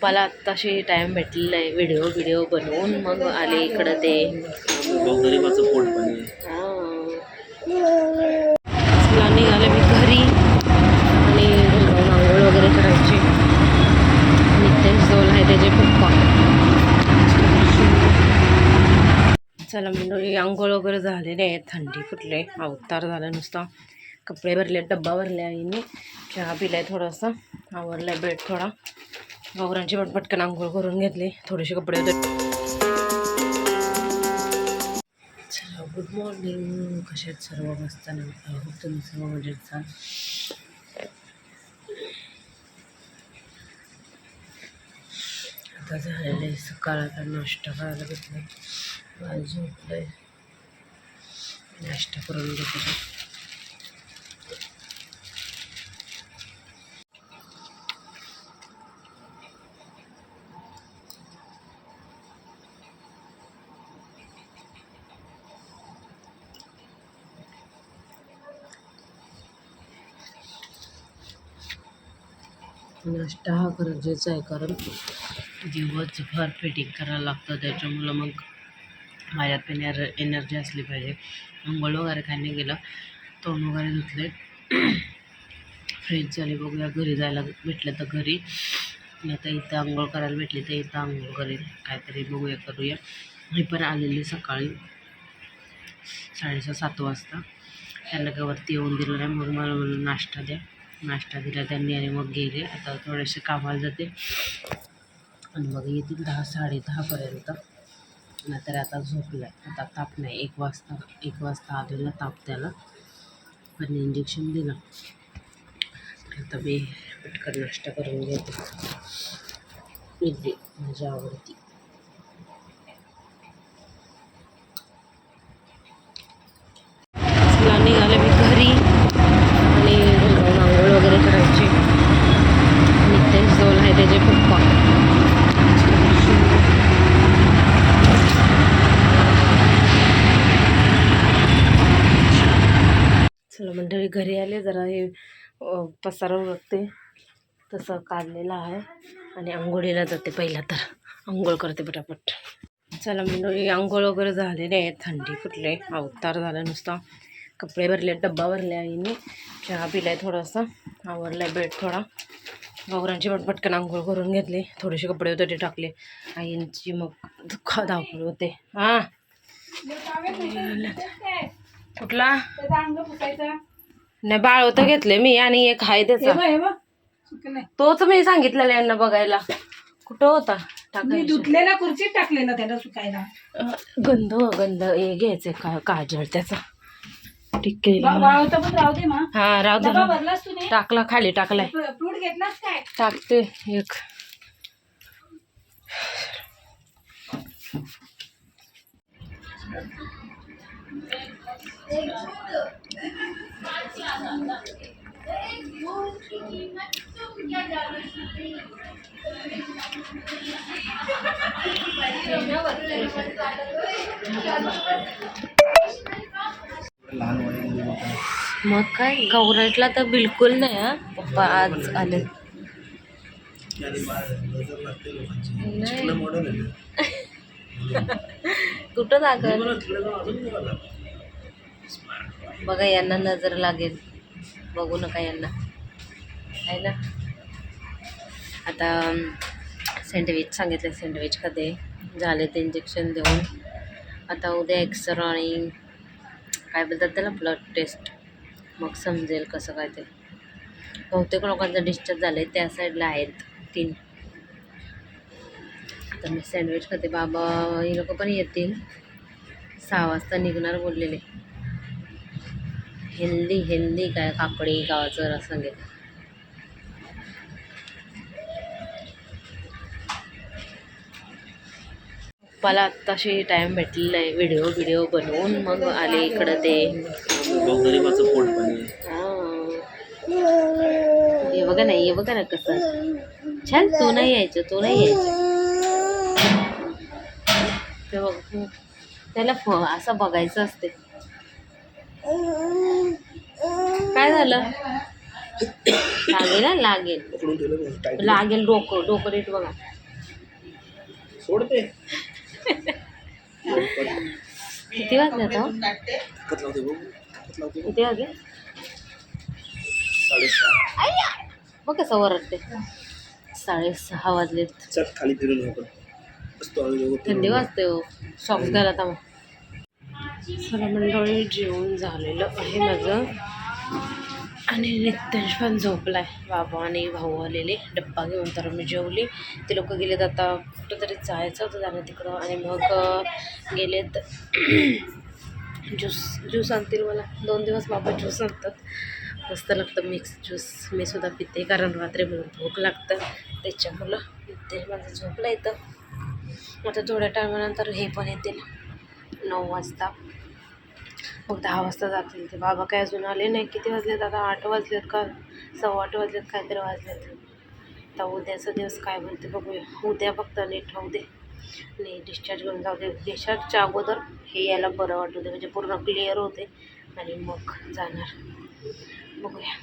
पप्पाला आत्ताशी टाइम भेटलेला आहे व्हिडिओ बनवून मग आले इकडं ते गरीबाचं पोट पण चला निघाले मी घरी आणि आंघोळ वगैरे करायची. नितेश जोल आहे त्याचे पप्पा. चला म्हणजे आंघोळ वगैरे झालेले आहे. थंडी फुटले अवतार झाला नुसता. कपडे भरले डब्बा भरले आईने. चहा पिलाय थोडासा आवरलाय बेड थोडा. गौरांची पटपटकन आंघोळ करून घेतली. थोडेसे कपडे होते. चला गुड मॉर्निंग. कशात सर्व मस्त तुम्ही सर्व मजेत जा. आता झालेलं सकाळ. आता नाश्ता करायला घेतला. झोपलंय नाश्ता करून घेतला. नाश्ता हा गरजेचा आहे कारण दिवसभर फिटिंग करायला लागतं. त्याच्यामुळं मग माझ्यात पण एनर्जी असली पाहिजे. आंघोळ वगैरे खायला गेलं. तोंड वगैरे धुतले. फ्रेश झाले. बघूया घरी जायला भेटलं तर घरी, नाही तर इथं आंघोळ करायला भेटली तर इथं आंघोळ करेल. काहीतरी बघूया करूया. मी पण आलेली सकाळी 6:30-7 वाजता. त्यांना काय वरती येऊन दिलं नाही. मग मला म्हणून नाश्ता द्या. नाश्ता दिला त्यांनी आणि मग गेले. आता थोडेसे कामाला जाते आणि मग येतील 10-10:30पर्यंत. नाहीतर आता झोपला आहे. आता ताप नाही. 1 वाजता आलेला ताप त्याला, पण इंजेक्शन दिलं. आता मी पटकन नाश्ता करून घेते. इडली माझी आवडती. निघाले मी घरी आणि आंघोळ वगैरे करायची. नितेश जोल आहे त्याचे पप्पा. चला मंडळी घरी आले. जरा हे पसारा बघते तसं काढलेलं आहे आणि आंघोळीला जाते. पहिला तर आंघोळ करते पटापट. चला मंडळी आंघोळ वगैरे झालेले आहे. थंडी फुटले अवतार झाला नुसता. कपडे भरले डब्बा भरले आईने. चहा पिलाय थोडासा आवरलाय बेड थोडा. गौरांची पटपटकन आंघोळ करून घेतली. थोडेसे कपडे होते ते टाकले. आईंची मग धावपळ होते. हां कुठला नाही बाळ होतं घेतले मी आणि एक आहे त्याचा. तोच मी सांगितलेला यांना बघायला. कुठं होता धुतलेला खुर्चीत टाकलेला त्याला सुकायला. गंध हे घ्यायचंय काजळ त्याचा. हा राहू दे. टाकला खाली टाकलाय. फ्रूट घेतलास काय? टाकते एक. मग काय गौराटला तर बिलकुल नाही. हा पप्पा आज आले. कुठं दाखल बघा. यांना नजर लागेल. बघू नका यांना आहे ना. आता सँडविच सांगितलं. सँडविच खाते. झाले ते इंजेक्शन देऊन. आता उद्या एक्सरा आणि काय बोलतात त्याला ब्लड टेस्ट. मग समजेल कसं काय ते. बहुतेक लोकांचं डिस्चार्ज झालं आहे. त्या साईडला आहेत 3. आता मी सँडविच खाते. बाबा हे लोक पण येतील. 6 वाजता निघणार बोललेले. हेल्दी काय काकडी गावाचं रस सांगेल. पप्पाला आत्ताशी टाइम भेटलेला आहे व्हिडिओ बनवून मग आले इकडं ते गरीबाचं पोट पण हे बघा ना. हे बघा ना कसं छान. तू नाही यायचं. ते बघ त्याला असं बघायचं असते. काय झालं लागेल हा, लागेल पकडून ठेवलं टाईट लागेल. डोकं डोकं नीट बघा. सोडते किती वाजले आता? हातात लावते बघ हातात लावते किती वाजले? 6:30 बघ कसं वरडते. 6:30 वाजले. चल खाली फिरून येऊ आपण बसतो आम्ही दोघं थंडी फिरून. वाजते हो. सॉक्स घाला मग. चला मंडळी, जेवण झालेलं आहे माझं आणि नित्यांश पण झोपलाय. बाबा आणि भाऊ आलेले डब्बा घेऊन, तर मी जेवली. ते लोक गेलेत आता कुठंतरी जायचं होतं जाणं तिकडं, आणि मग गेलेत ज्यूस आणतील मला. 2 दिवस बाबा ज्यूस आणतात. मस्त लागतं मिक्स ज्यूस. मी सुद्धा पिते, कारण रात्री मला भूक लागतं त्याच्यामुळं. ते माझं झोपलं इथं. आता थोड्या टायमानंतर हे पण येतील 9 वाजता, मग 10 वाजता जातील ते. बाबा काय अजून आले नाही. किती वाजलेत आता? 8 वाजलेत का 8:15 वाजलेत, काहीतरी वाजलेत. आता उद्याचा दिवस काय म्हणते बघूया. उद्या फक्त नीट होऊ दे आणि डिस्चार्ज घेऊन जाऊ दे. डिस्चार्जच्या अगोदर हे यायला बरं वाटू दे, म्हणजे पूर्ण क्लिअर होते आणि मग जाणार. बघूया.